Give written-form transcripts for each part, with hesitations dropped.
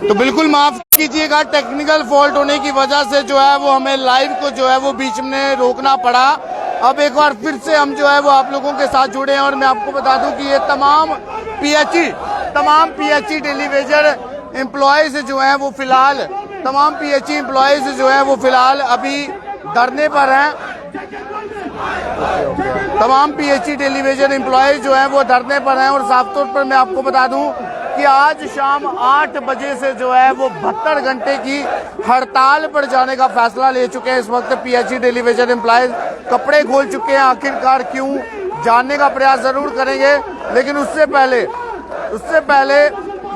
तो बिल्कुल माफ कीजिएगा, टेक्निकल फॉल्ट होने की वजह से जो है वो हमें लाइव को जो है वो बीच में रोकना पड़ा। अब एक बार फिर से हम जो है वो आप लोगों के साथ जुड़े हैं और मैं आपको बता दूं कि ये तमाम पीएचई टेलीविजन एम्प्लॉयज जो हैं वो फिलहाल अभी धरने पर हैं। तमाम पीएचई टेलीविजन एम्प्लॉयज जो हैं वो धरने पर हैं और साफ तौर पर मैं आपको बता दूं कि आज शाम 8 बजे से जो है वो 72 घंटे की हड़ताल पर जाने का फैसला ले चुके हैं। इस वक्त पीएचई टेलीविजन एम्प्लॉयज कपड़े खोल चुके हैं। आखिरकार क्यों, जानने का प्रयास जरूर करेंगे, लेकिन उससे पहले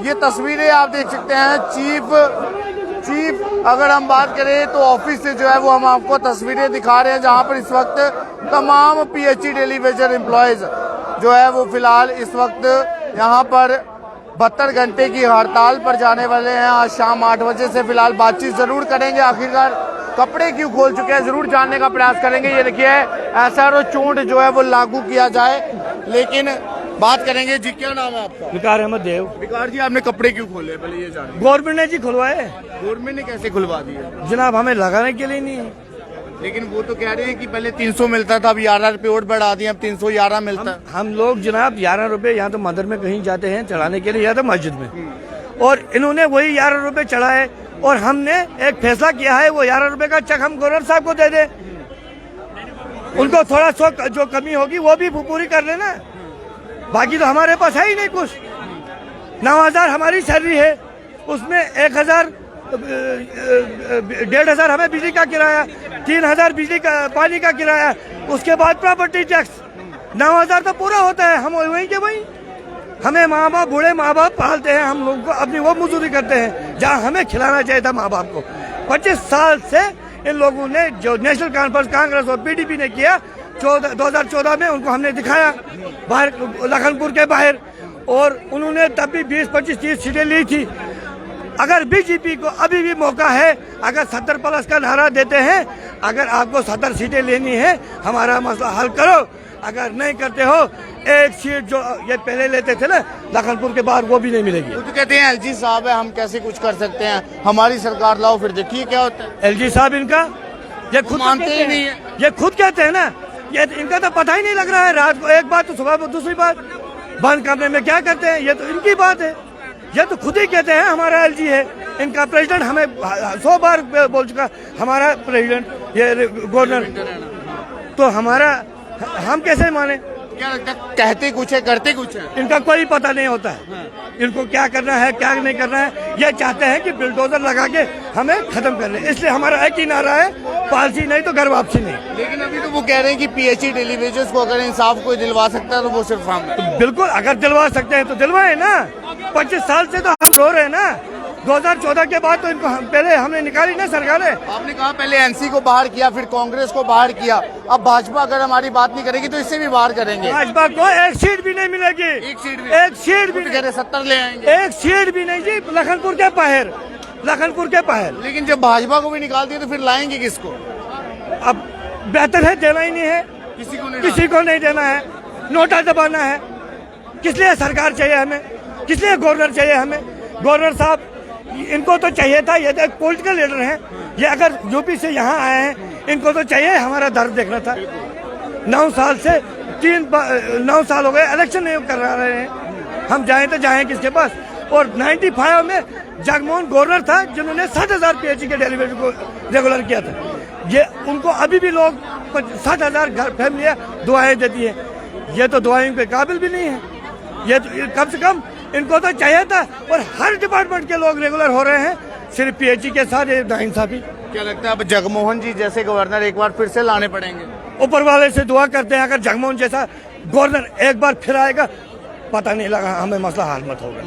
ये तस्वीरें आप देख सकते हैं। चीफ अगर हम बात करें तो ऑफिस से जो है वो हम आपको तस्वीरें दिखा रहे हैं, जहां पर इस वक्त तमाम पीएचई टेलीविजन एम्प्लॉयज जो है वो फिलहाल इस वक्त यहां पर 72 घंटे की हड़ताल पर जाने वाले हैं। आज शाम 8 बजे से फिलहाल बातचीत जरूर करेंगे। आखिरकार कपड़े क्यों खोल चुके हैं जरूर जानने का प्रयास करेंगे। ये देखिए एसआरओ चोट जो है वो लागू किया जाए, लेकिन बात करेंगे। जी क्या नाम है आपका? विकार अहमद देव। विकार जी, आपने कपड़े क्यों खोले पहले ये जाने? गवर्नमेंट ने जी खुलवाए। गवर्नमेंट ने कैसे खुलवा दिए जनाब? हमें लगाने के लिए नहीं है। लेकिन वो तो कह रहे हैं कि पहले 300 मिलता था, अब 11 रुपये और बढ़ा दिए, अब 311 मिलता है। हम लोग जनाब 11 रुपए यहाँ तो मदर में कहीं जाते हैं चढ़ाने के लिए या तो मस्जिद में, और इन्होंने वही 11 रुपए चढ़ाए और हमने एक फैसला किया है वो 11 रुपए का चेक हम गवर्नर साहब को दे दें। उनको थोड़ा सो जो कमी होगी वो भी पूरी कर लेना, बाकी तो हमारे पास है ही नहीं कुछ। 9,000 हमारी सैलरी है, उसमें 1,000 1,500 हमें बिजली का किराया, 3,000 बिजली का पानी का किराया, उसके बाद प्रॉपर्टी टैक्स। 9,000 तो पूरा होता है। हम वहीं के वहीं, हमें माँ बाप, बूढ़े माँ बाप पालते हैं, हम लोग को अपनी वो मजदूरी करते हैं जहाँ हमें खिलाना चाहिए था माँ बाप को। 25 साल से इन लोगों ने जो नेशनल कॉन्फ्रेंस कांग्रेस और पीडीपी ने किया, 2014 में उनको हमने दिखाया बाहर लखनपुर के बाहर, और उन्होंने तब भी 20, 25, 30 सीटें ली थी। अगर बीजेपी को अभी भी मौका है, अगर 70+ का नारा देते हैं, अगर आपको 70 सीटें लेनी है हमारा मसला हल करो। अगर नहीं करते हो, एक सीट जो ये पहले लेते थे ना लखनपुर के बाहर, वो भी नहीं मिलेगी। वो तो कहते हैं एलजी साहब है, हम कैसे कुछ कर सकते हैं, हमारी सरकार लाओ, फिर देखिए क्या होता है। एलजी साहब इनका ये खुद मानते ही नहीं है। ये खुद कहते हैं ना, ये इनका तो पता ही नहीं लग रहा है। रात को एक बात तो सुबह को दूसरी बात, बंद कमरे में क्या करते हैं, ये तो इनकी बात है। ये तो खुद ही कहते हैं हमारा एलजी है। इनका प्रेसिडेंट हमें 100 बार बोल चुका, हमारा प्रेसिडेंट ये गवर्नर, तो हमारा हम कैसे माने? क्या लगता है, कहते कुछ है करते कुछ है? इनका कोई पता नहीं होता है। इनको क्या करना है क्या नहीं करना है, ये चाहते हैं कि बुलडोजर लगा के हमें खत्म कर ले। इसलिए हमारा एक ही नारा है, पॉलिसी नहीं तो घर वापसी नहीं। लेकिन अभी तो वो कह रहे हैं कि पीएचई टेलीविजन को अगर इंसाफ कोई दिलवा सकता है तो वो सिर्फ हम है। तो बिल्कुल, अगर दिलवा सकते हैं तो दिलवाए ना। 25 साल से तो हम रो रहे हैं ना। 2014 के बाद तो इनको पहले हमने निकाली ना सरकारें। आपने कहा पहले एनसी को बाहर किया, फिर कांग्रेस को बाहर किया, अब भाजपा अगर हमारी बात नहीं करेगी तो इससे भी बाहर करेंगे। भाजपा को एक सीट भी नहीं मिलेगी। एक सीट भी कह रहे 70 ले आएंगे। एक सीट भी नहीं जी, लखनपुर के बाहर। लेकिन जब भाजपा को भी निकाल दिया तो फिर लाएंगे किसको? अब बेहतर है देना ही नहीं है, किसी को नहीं देना है, नोटा दबाना है। किस लिए सरकार चाहिए हमें, किस लिए गवर्नर चाहिए हमें? गवर्नर साहब इनको तो चाहिए था, ये तो एक पॉलिटिकल लीडर हैं, ये अगर यूपी से यहाँ आए हैं, इनको तो चाहिए हमारा दर्द देखना था। 9 साल से 9 साल हो गए इलेक्शन नहीं कर रहे हैं, हम जाएं तो जाएं किसके पास? और 95 में जगमोहन गवर्नर था जिन्होंने 60,000 पीएचई के डेलीवेटर को रेगुलर किया था। ये उनको अभी भी लोग 60,000 घर फैमिलियाँ दुआएं देती है, ये तो दुआएं के काबिल भी नहीं है। ये तो कम से कम इनको तो चाहिए था, और हर डिपार्टमेंट के लोग रेगुलर हो रहे हैं, सिर्फ पीएचई के साथ ये नाइंसाफी। क्या लगता है अब जगमोहन जी जैसे गवर्नर एक बार फिर से लाने पड़ेंगे? ऊपर वाले से दुआ करते हैं, अगर जगमोहन जैसा गवर्नर एक बार फिर आएगा, पता नहीं लगा हमें मसला हल मत होगा।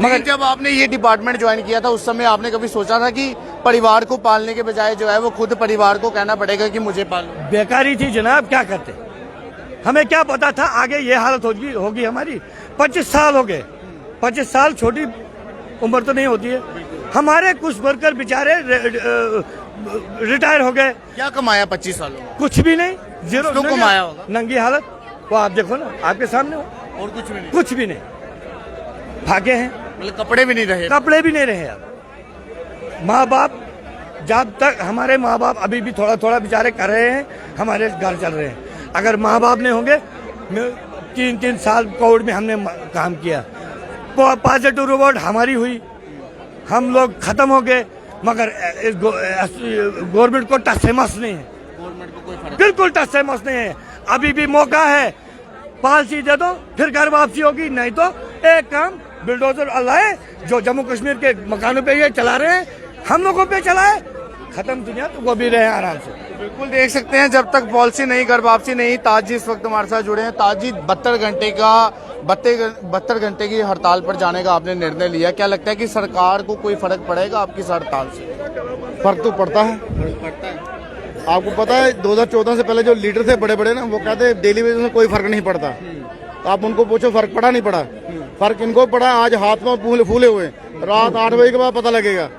मगर जब आपने ये डिपार्टमेंट ज्वाइन किया था उस समय आपने कभी सोचा था कि परिवार को पालने के बजाय जो है वो खुद परिवार को कहना पड़ेगा कि मुझे पालो? बेकारी थी जनाब, क्या करते, हमें क्या पता था आगे ये हालत होगी हमारी। 25 साल हो गए, 25 साल छोटी उम्र तो नहीं होती है। हमारे कुछ वर्कर बेचारे रिटायर हो गए। क्या कमाया 25 सालों में? कुछ भी नहीं, जीरो कमाया होगा। नंगी हालत, वो आप देखो ना, आपके सामने हो। और कुछ भी नहीं, कुछ भी नहीं, भागे हैं। मतलब कपड़े भी नहीं रहे। कपड़े भी नहीं रहे। अब माँ बाप, जब तक हमारे माँ बाप अभी भी थोड़ा थोड़ा बेचारे कर रहे हैं, हमारे घर चल रहे हैं। अगर माँ बाप नहीं होंगे, 3 साल कोविड में हमने काम किया, पॉजिटिव रिपोर्ट हमारी हुई, हम लोग खत्म हो गए, मगर गवर्नमेंट को टस से मस नहीं है, गवर्नमेंट को कोई फर्क बिल्कुल टच से मस नहीं है। अभी भी मौका है, पॉलिसी दे दो, फिर घर वापसी होगी। नहीं तो एक काम बिल्डोजर लाए, जो जम्मू कश्मीर के मकानों पे ये चला रहे हैं, हम लोगों पे चलाए, खत्म दुनिया, तो वो भी रहे आराम से। बिल्कुल देख सकते हैं, जब तक पॉलिसी नहीं, घर वापसी नहीं। ताजी इस वक्त हमारे साथ जुड़े हैं। ताजी 72 घंटे की हड़ताल पर जाने का आपने निर्णय लिया, क्या लगता है कि सरकार को कोई फर्क पड़ेगा आपकी इस हड़ताल से? फर्क तो पड़ता है। आपको पता है 2014 से पहले जो लीडर थे बड़े बड़े ना, वो कहते हैं डेली बेसिस में कोई फर्क नहीं पड़ता। तो आप उनको पूछो फर्क पड़ा नहीं पड़ा? फर्क इनको पड़ा। आज हाथ में फूले हुए, रात 8 बजे के बाद पता लगेगा।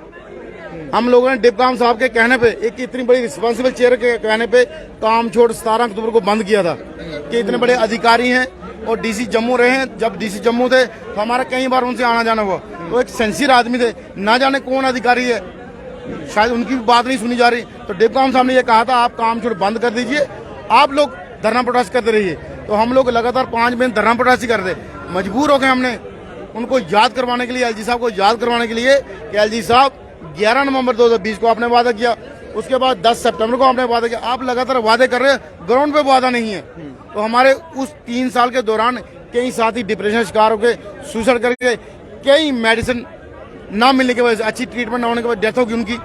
हम लोगों ने डिप्काम साहब के कहने पे, एक इतनी बड़ी रिस्पॉन्सिबल चेयर के कहने पे काम छोड़ 17 अक्टूबर को बंद किया था कि इतने बड़े अधिकारी हैं और डीसी जम्मू रहे हैं। जब डीसी जम्मू थे तो हमारा कई बार उनसे आना जाना हुआ। तो एक सिंसियर आदमी थे, ना जाने कौन अधिकारी है, शायद उनकी भी बात नहीं सुनी जा रही। तो डिप्काम साहब ने ये कहा था आप काम छोड़ बंद कर दीजिए, आप लोग धरना प्रोटेस्ट करते रहिए। तो हम लोग लगातार 5 महीने धरना प्रोटेस्ट ही करते, मजबूर हो गए हमने उनको याद करवाने के लिए, एलजी साहब को याद करवाने के लिए कि एलजी साहब 11 नवंबर 2020 को आपने वादा किया, उसके बाद 10 सितंबर को आपने वादा किया। आप लगातार वादे कर रहे हैं, ग्राउंड पे वादा नहीं है। तो हमारे उस 3 साल के दौरान कई साथी डिप्रेशन शिकार हो गए, सुसाइड करके, कई मेडिसिन ना मिलने की वजह से, अच्छी ट्रीटमेंट ना होने की वजह से डेथ होगी उनकी।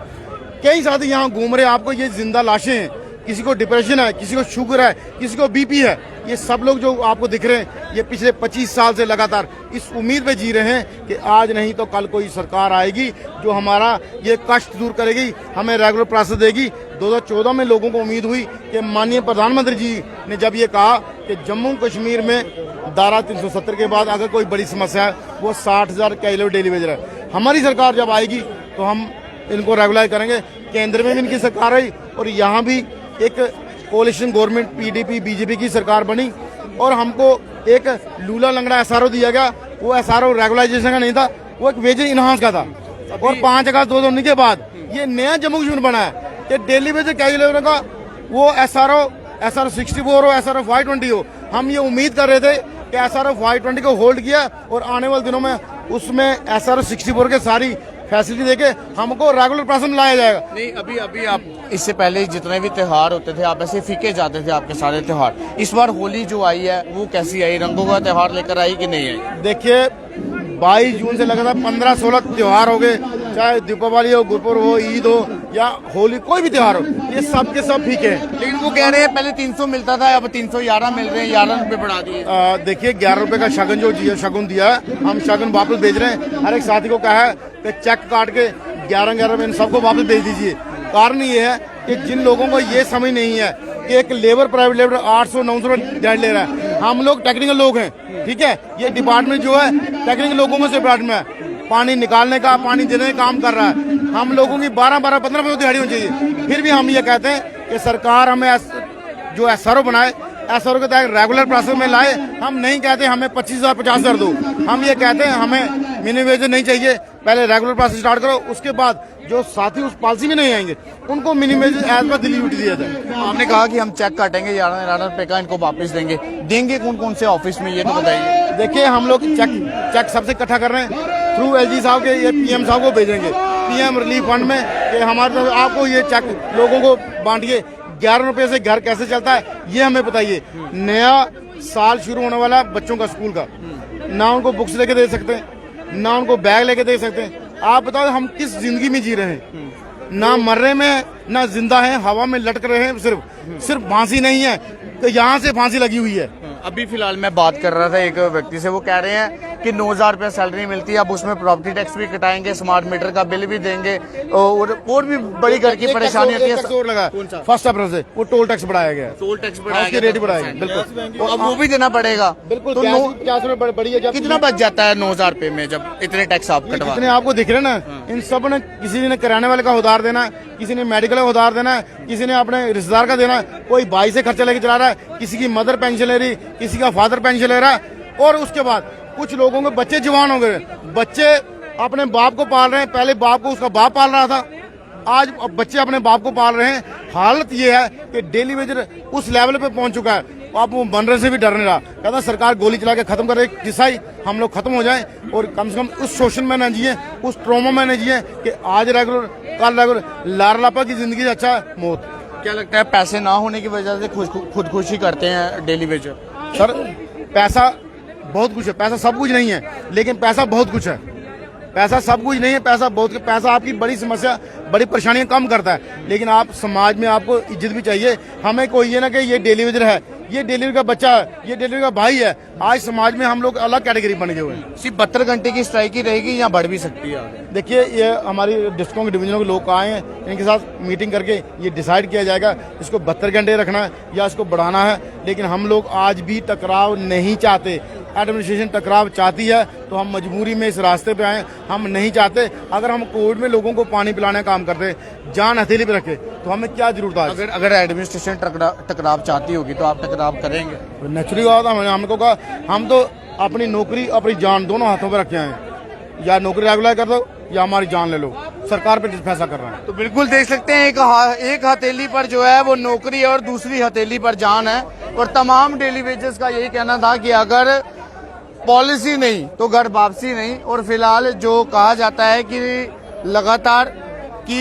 कई साथी यहाँ घूम रहे हैं, आपको ये जिंदा लाशें हैं। किसी को डिप्रेशन है, किसी को शुगर है, किसी को बीपी है। ये सब लोग जो आपको दिख रहे हैं, ये पिछले 25 साल से लगातार इस उम्मीद पे जी रहे हैं कि आज नहीं तो कल कोई सरकार आएगी जो हमारा ये कष्ट दूर करेगी, हमें रेगुलर प्रोसेस देगी। 2014 में लोगों को उम्मीद हुई कि माननीय प्रधानमंत्री जी ने जब ये कहा कि जम्मू कश्मीर में धारा 370 के बाद अगर कोई बड़ी समस्या है, वो 60,000 किलो डेली वेज है। हमारी सरकार जब आएगी तो हम इनको रेगुलाइज करेंगे। केंद्र में भी इनकी सरकार आई और यहाँ भी एक कोalition गवर्नमेंट PDP BJP की सरकार बनी और हमको एक लूला लंगड़ा SRO दिया गया। वो SRO रेगुलाइजेशन का नहीं था, वो एक वेज इनहांस का था। और 5 अगस्त 2019 के बाद ये नया जम्मू कश्मीर बना है कि डेली वेज कैजुअल का वो SRO 64 हो, SRO 520 हो। हम ये उम्मीद कर रहे थे कि SRO 520 को होल्ड किया और आने वाले दिनों में उसमें SRO 64 के सारी फैसिलिटी देके हमको रेगुलर प्रोसेस में लाया जाएगा। नहीं, अभी आप इससे पहले जितने भी त्योहार होते थे, आप ऐसे फीके जाते थे आपके सारे त्योहार। इस बार होली जो आई है वो कैसी आई? रंगों का त्योहार लेकर आई कि नहीं आई? देखिए 22 जून से लगातार 15-16 त्योहार हो गए, चाहे दीपावली हो, गुरपुर हो, ईद हो या होली, कोई भी त्योहार हो, ये सब के सब फीके हैं। लेकिन वो कह रहे हैं पहले 300 मिलता था, अब 311 मिल रहे हैं, 11 रुपए बढ़ा दिए। देखिए 11 रुपए का शगन जो शगुन दिया है, हम शगन वापस भेज रहे हैं। हर एक साथी को कहा है कि चेक काट के 11 रुपए इन सबको वापस भेज दीजिए। कारण ये है कि जिन लोगों को ये समझ नहीं है कि एक लेबर, प्राइवेट लेबर 800-900 रुपए डेढ़ ले रहा है। हम लोग टेक्निकल लोग हैं, ठीक है। ये डिपार्टमेंट जो है टेक्निकल लोगों में से डिपार्टमेंट है, पानी निकालने का, पानी देने का काम कर रहा है। हम लोगों की 12-12, 15 दिहाड़ी होनी चाहिए। फिर भी हम ये कहते हैं कि सरकार हमें जो SRO बनाए, SRO के तहत रेगुलर प्रोसेस में लाए। हम नहीं कहते हमें 25,000 50,000 दो, हम ये कहते हैं हमें मिनिमम वेज नहीं चाहिए, पहले रेगुलर प्रोसेस स्टार्ट करो, उसके बाद जो साथी उस पॉलिसी में नहीं आएंगे उनको minimum wage as per Delhi duty दिया जाए। आपने कहा कि हम चेक काटेंगे 11 रुपए का, इनको वापस देंगे कौन कौन से ऑफिस में, ये तो बताइए। देखिए हम लोग चेक सबसे इकट्ठा कर रहे हैं, थ्रू LG साहब के ये PM साहब को भेजेंगे PM रिलीफ फंड में कि हमारे तरफ आपको ये चेक लोगों को बांटिए। 11 रुपए से घर कैसे चलता है ये हमें बताइए। नया साल शुरू होने वाला है बच्चों का स्कूल का, ना उनको बुक्स लेके दे सकते हैं, ना उनको बैग लेके दे सकते हैं। आप बताओ हम किस जिंदगी में जी रहे हैं? ना मरने में, ना जिंदा है, हवा में लटक रहे हैं। सिर्फ फांसी नहीं है तो यहाँ से फांसी लगी हुई है। अभी फिलहाल मैं बात कर रहा था एक व्यक्ति से, वो कह रहे हैं कि 9,000 रुपये सैलरी मिलती है, अब उसमें प्रॉपर्टी टैक्स भी कटाएंगे, स्मार्ट मीटर का बिल भी देंगे और भी बड़ी घर की परेशानी होती है। और लगा 1 अप्रैल से वो टोल टैक्स बढ़ाया गया, टोल टैक्स उसकी रेट बढ़ाया गया। बिल्कुल, तो अब वो भी देना पड़ेगा। बिल्कुल, तो 50 रुपए बढ़ी है। कितना बच जाता है 9,000 रुपये में जब इतने टैक्स आप कटवा? जितने आपको दिख रहे हैं ना, इन सब ने, किसी ने किराने वाले का उधार देना है, किसी ने मेडिकल का उधार देना है, किसी ने अपने रिश्तेदार का देना है, कोई भाई से खर्चा लेके चला रहा है, किसी की मदर पेंशन ले रही, किसी का फादर पेंशन ले रहा है। और उसके बाद कुछ लोगों के बच्चे जवान हो गए, बच्चे अपने बाप को पाल रहे हैं, पहले बाप को उसका बाप पाल रहा था, आज बच्चे अपने बाप को पाल रहे हैं। हालत ये है कि डेली वेजर उस लेवल पे पहुंच चुका है, आप वो बनने से भी डर नहीं रहा। कहता सरकार गोली चला के खत्म करे, किस्सा ही हम लोग खत्म हो जाएं और कम से कम उस शोषण में न जिए, उस ट्रॉमा में न जिए कि आज रेगुलर कल रेगुलर, लार लापा की जिंदगी से अच्छा मौत। क्या लगता है पैसे ना होने की वजह से खुदकुशी करते हैं डेली वेजर? सर पैसा बहुत कुछ है, पैसा सब कुछ नहीं है, लेकिन पैसा बहुत कुछ है। पैसा सब कुछ नहीं है, पैसा आपकी बड़ी समस्या, बड़ी परेशानियां कम करता है, लेकिन आप समाज में आपको इज्जत भी चाहिए। हमें कोई ये ना कि ये डेली वेजर है, ये डेलीवरी का बच्चा है, ये डेलीवरी का भाई है। आज समाज में हम लोग अलग कैटेगरी बन गए हुए हैं। सिर्फ 72 घंटे की स्ट्राइक ही रहेगी या बढ़ भी सकती है आगे? देखिए, ये हमारी डिस्ट्रिक्टों के डिवीजनों के लोग आए हैं, इनके साथ मीटिंग करके ये डिसाइड किया जाएगा इसको 72 घंटे रखना है या इसको बढ़ाना है। लेकिन हम लोग आज भी टकराव नहीं चाहते। एडमिनिस्ट्रेशन टकराव चाहती है तो हम मजबूरी में इस रास्ते पे आए, हम नहीं चाहते। अगर हम कोविड में लोगों को पानी पिलाने का काम करते, जान हथेली पे रखे, तो हमें क्या जरूरत है? अगर एडमिनिस्ट्रेशन टकराव चाहती होगी तो आप टकराव करेंगे? नेचुरली बात है, हमको कहा हम तो अपनी नौकरी अपनी जान दोनों हाथों पे रखे हैं, या नौकरी रेगुलर कर दो या हमारी जान ले लो। सरकार पे फैसला कर रहा है। तो बिल्कुल देख सकते हैं एक हथेली पर जो है वो नौकरी और दूसरी हथेली पर जान है। और तमाम डेली वेजेस का यही कहना था कि अगर पॉलिसी नहीं तो घर वापसी नहीं। और फिलहाल जो कहा जाता है कि लगातार कि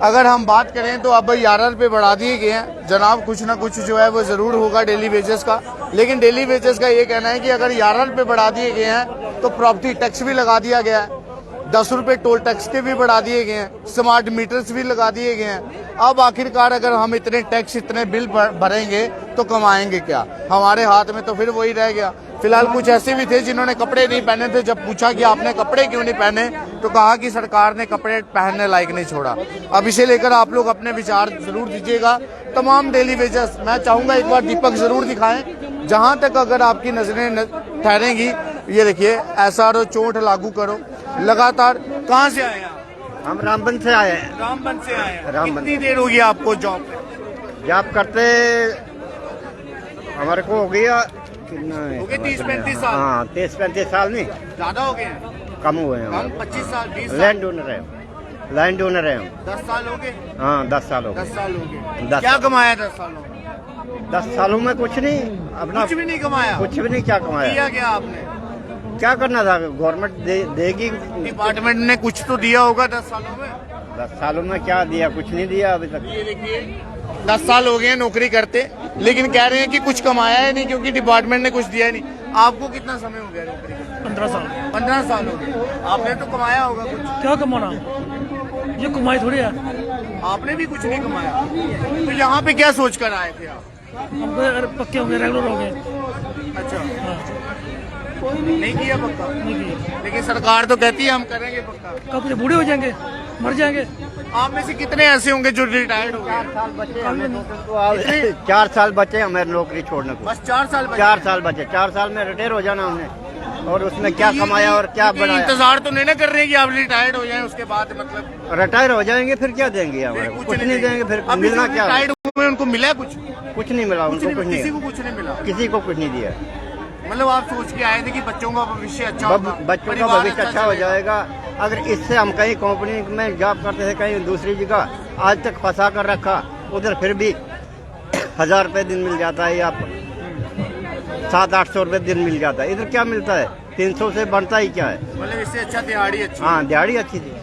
अगर हम बात करें तो अब 11 रुपये बढ़ा दिए गए हैं जनाब, कुछ ना कुछ जो है वो जरूर होगा डेली वेजेस का। लेकिन डेली वेजेस का ये कहना है कि अगर 11 रुपये बढ़ा दिए गए हैं तो प्रॉपर्टी टैक्स भी लगा दिया गया है, 10 रुपये टोल टैक्स के भी बढ़ा दिए गए हैं, स्मार्ट मीटर्स भी लगा दिए गए हैं। अब आखिरकार अगर हम इतने टैक्स इतने बिल भरेंगे तो कमाएंगे क्या? हमारे हाथ में तो फिर वही रह गया। फिलहाल कुछ ऐसे भी थे जिन्होंने कपड़े नहीं पहने थे। जब पूछा कि आपने कपड़े क्यों नहीं पहने तो कहा कि सरकार ने कपड़े पहनने लायक नहीं छोड़ा। अब इसे लेकर आप लोग अपने विचार जरूर दीजिएगा। तमाम डेली वेजेस मैं चाहूंगा एक बार दीपक जरूर दिखाएं, जहां तक अगर आपकी नजरें ठहरेंगी। ये देखिए, SRO चोट लागू करो लगातार। कहाँ से आए आप? हम रामबन से आए हैं। रामबन से आए हैं। रामबन। कितनी देर होगी आपको जॉब करते? हमारे को हो गया कितना हो गए 30-35 साल। हाँ, 30-35 साल नहीं, ज्यादा हो गए हैं? कम हुए हैं। कम 25 साल 20 साल। लैंड ओनर है, लैंड ओनर है हम। 10 साल हो गए? हाँ, 10 साल हो गए। 10 साल हो गए। 10 क्या कमाया 10 सालों में? 10 सालों में कुछ नहीं, अपना कुछ भी नहीं कमाया। कुछ भी नहीं। क्या किया कमाया? क्या आपने? क्या करना था? गवर्नमेंट देगी। डिपार्टमेंट ने कुछ तो दिया होगा 10 सालों में। 10 सालों में क्या दिया? कुछ नहीं दिया अभी तक। ये देखिए, 10 साल हो गए नौकरी करते, लेकिन कह रहे हैं कि कुछ कमाया है नहीं क्योंकि डिपार्टमेंट ने कुछ दिया है नहीं। आपको कितना समय हो गया नौकरी करते? 15 साल। 15 साल हो गए। आपने तो कमाया होगा कुछ? क्या कमाना, ये कमाई थोड़ी है। आपने भी कुछ नहीं कमाया, तो यहाँ पे क्या सोच कर आए थे आप? हम पक्के हो गए, रेगुलर हो गए। अच्छा, हाँ, नहीं किया पक्का? नहीं किया। लेकिन सरकार तो कहती है हम करेंगे पक्का। कब ये बूढ़े हो जाएंगे, मर जाएंगे। आप में से कितने ऐसे होंगे जो रिटायर्ड हो गए? 4 साल बचे हमें, 4 साल बचे हमें नौकरी छोड़ने को। बस 4 साल बचे? 4 साल बचे। 4 साल में रिटायर हो जाना हमने, और उसमें क्या कमाया और क्या ये बनाया? इंतजार तो नहीं ना कर रहे हैं कि आप रिटायर्ड हो जाएं उसके बाद? मतलब रिटायर हो जाएंगे फिर क्या देंगे हमारे को? कुछ नहीं देंगे। फिर अभी मिलना जो क्या? रिटायर्ड हुए उनको मिला कुछ? कुछ नहीं मिला उनको, कुछ किसी को नहीं, कुछ नहीं मिला। किसी को कुछ नहीं दिया। मतलब आप सोच के आए थे कि बच्चों का भविष्य अच्छा होगा, बच्चों का परिवार भविष्य अच्छा हो चलेगा। जाएगा। अगर इससे हम कहीं कंपनी में जॉब करते थे, कहीं दूसरी जगह, आज तक फंसा कर रखा, उधर फिर भी 1000 रुपये दिन मिल जाता है या 700-800 रुपये दिन मिल जाता है। इधर क्या मिलता है? 300 से बनता ही क्या है? मतलब इससे अच्छा दिहाड़ी अच्छी। हाँ, दिहाड़ी अच्छी थी।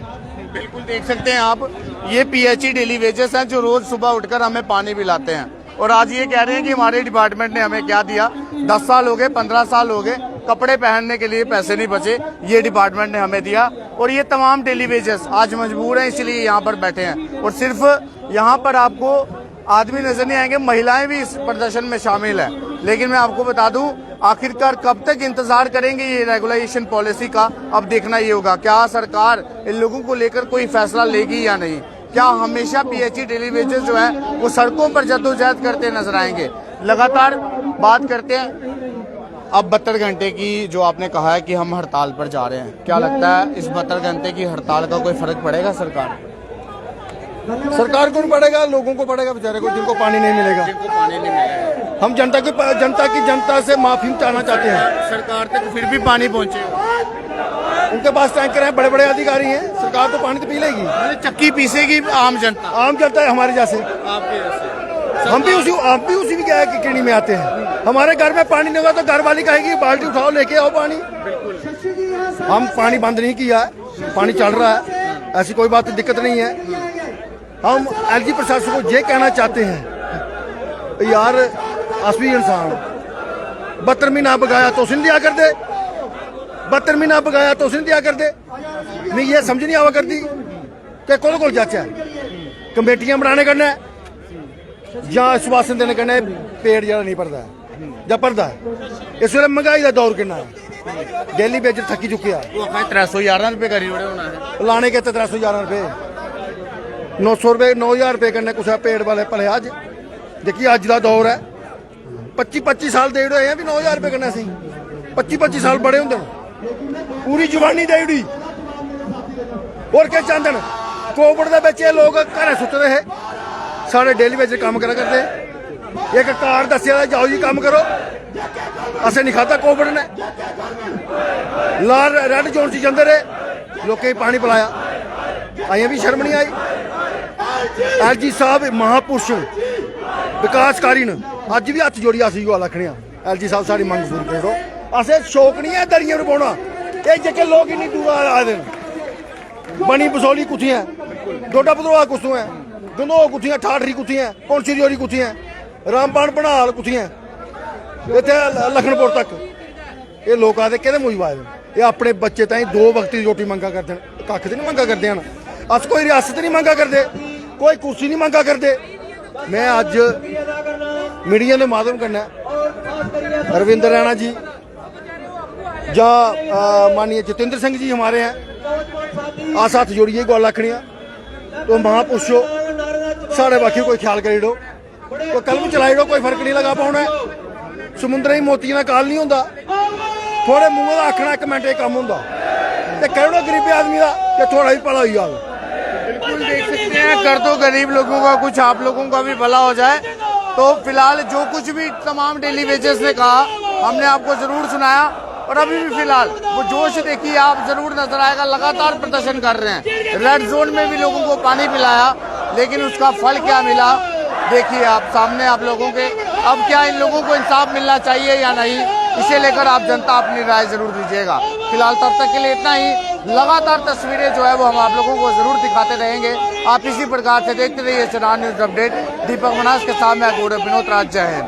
बिल्कुल देख सकते हैं आप, ये PHE डेली वेजेस हैं जो रोज सुबह उठकर हमें पानी पिलाते हैं। और आज ये कह रहे हैं कि हमारे डिपार्टमेंट ने हमें क्या दिया? 10 साल हो गए, 15 साल हो गए, कपड़े पहनने के लिए पैसे नहीं बचे, ये डिपार्टमेंट ने हमें दिया। और ये तमाम डेली वेजेस आज मजबूर हैं, इसलिए यहाँ पर बैठे हैं। और सिर्फ यहाँ पर आपको आदमी नजर नहीं आएंगे, महिलाएं भी इस प्रदर्शन में शामिल है। लेकिन मैं आपको बता दूं, आखिरकार कब तक इंतजार करेंगे ये रेगुलेशन पॉलिसी का? अब देखना ये होगा क्या सरकार इन लोगों को लेकर कोई फैसला लेगी या नहीं। क्या हमेशा PHE डेली वेजेस जो है वो सड़कों पर जद्दोजहद करते नजर आएंगे? लगातार बात करते हैं। अब 72 घंटे की जो आपने कहा है कि हम हड़ताल पर जा रहे हैं, क्या लगता है इस 72 घंटे की हड़ताल का कोई फर्क पड़ेगा सरकार? सरकार को नहीं पड़ेगा, लोगों को पड़ेगा बेचारे को, जिनको पानी नहीं मिलेगा। हम जनता से माफी चाहना चाहते हैं। सरकार तक फिर भी पानी पहुंचे, उनके पास टैंकर हैं, बड़े बड़े अधिकारी हैं, सरकार तो पानी तो पी लेगी। चक्की पीसेगी आम जनता है हमारे जैसे। आपके जैसे। हम भी उसी क्या है कि किणी में आते हैं। हमारे घर में पानी नहीं होगा तो घर वाली कहेगी बाल्टी उठाओ लेके आओ पानी। हम पानी बंद नहीं किया है, पानी चल रहा है, ऐसी कोई बात दिक्कत नहीं है। हम एलजी प्रशासन को ये कहना चाहते हैं, यार असली इंसान 72 महीना बगाया तो उसे दिया कर दे, 72 महीना बगाया तो उसे दिया कर दे। नहीं ये समझ नहीं आवा करती कि कोल कोल जाचा कमेटियां बनाने करना है या आश्वासन देने करना है, पेड़ जरा नहीं भरता है या भरता है। इस वे महंगाई का दौर कितना है, डेली बेज थकी चुकिया, 311 रुपए करी होना है लाने के 311 रुपए, 900 रुपए 9000 रुपए करने कुछ पेड़ वाले भले। अज देखिए अज का दौर है, 25 साल दे हुए हैं भी 9000 रुपए करना सी, 25 साल बड़े होंगे, पूरी जवानी दे उड़ी। और क्या चाहते हैं, कोविड के बच्चे लोग घर सुत रहे, सारे डेली बेच काम करा करते। एक कार दसिया जाओ जी काम करो, असें नहीं खाता कोविड ने, लाल रेड जोन से जाते रहे, लोकें पानी पिलाया, अजें भी शर्म नहीं आई। एलजी साहब महापुरुष विकासकारी ने अज भी हथ जोड़ी अस यो आखने, एलजी साहब सारी मंग पूरी करो। असें शौक नहीं है दरिया पाना, ये जेके लोग इन्नी दूर आए दिन बनी बसोली कुत्थियां, डोडा भदरवाह कुत्थों है, गंदोह कुत्थियां, ठाठरी कुत्थियां, पौंसी रियोरी कुत्थियां, रामबाण बनाल कुत्थियां, इत्थे लखनपुर तक। ये लोग आते कि मूजब आए, ये अपने बच्चे ताई 2 वक्त की रोटी मंगा करते हैं, कख तो नहीं मंगा करते हैं। अस कोई रियासत नहीं मंगा करते, कोई कुर्सी नहीं मंगा करते। मैं अज मीडिया के माध्यम करना रविंद्र रैना जी या माननीय जितेंद्र सिंह जी हमारे हैं, अस हथ जोड़िए गल आखनिया तो महापुरुषो साढ़े बाकी कोई ख्याल करी डो, कोई कलम चलाई डो, कोई फर्क नहीं लगा पाना। समुद्र मोतियों का काल नहीं होंदा, थोड़े मूँह का आखना 1 मिनट काम होंदा, ते कहो गरीबी आदमी का कि थोड़ा भी भला हो जाए। बिल्कुल देख सकते हैं, कर दो गरीब लोगों का कुछ, आप लोगों का भी भला हो जाए। तो फिलहाल जो कुछ भी तमाम डेली वेजर्स ने कहा हमने आपको जरूर सुनाया, और अभी भी फिलहाल वो जोश देखिए आप जरूर नजर आएगा, लगातार प्रदर्शन कर रहे हैं। रेड जोन में भी लोगों को पानी पिलाया, लेकिन उसका फल क्या मिला देखिए आप सामने आप लोगों के। अब क्या इन लोगों को इंसाफ मिलना चाहिए या नहीं, इसे लेकर आप जनता अपनी राय जरूर दीजिएगा। फिलहाल तब तक के लिए इतना ही, लगातार तस्वीरें जो है वो हम आप लोगों को जरूर दिखाते रहेंगे। आप इसी प्रकार से देखते रहिए चनान न्यूज अपडेट। दीपक मनास के साथ मैं गौरव विनोद राज, जय हिंद।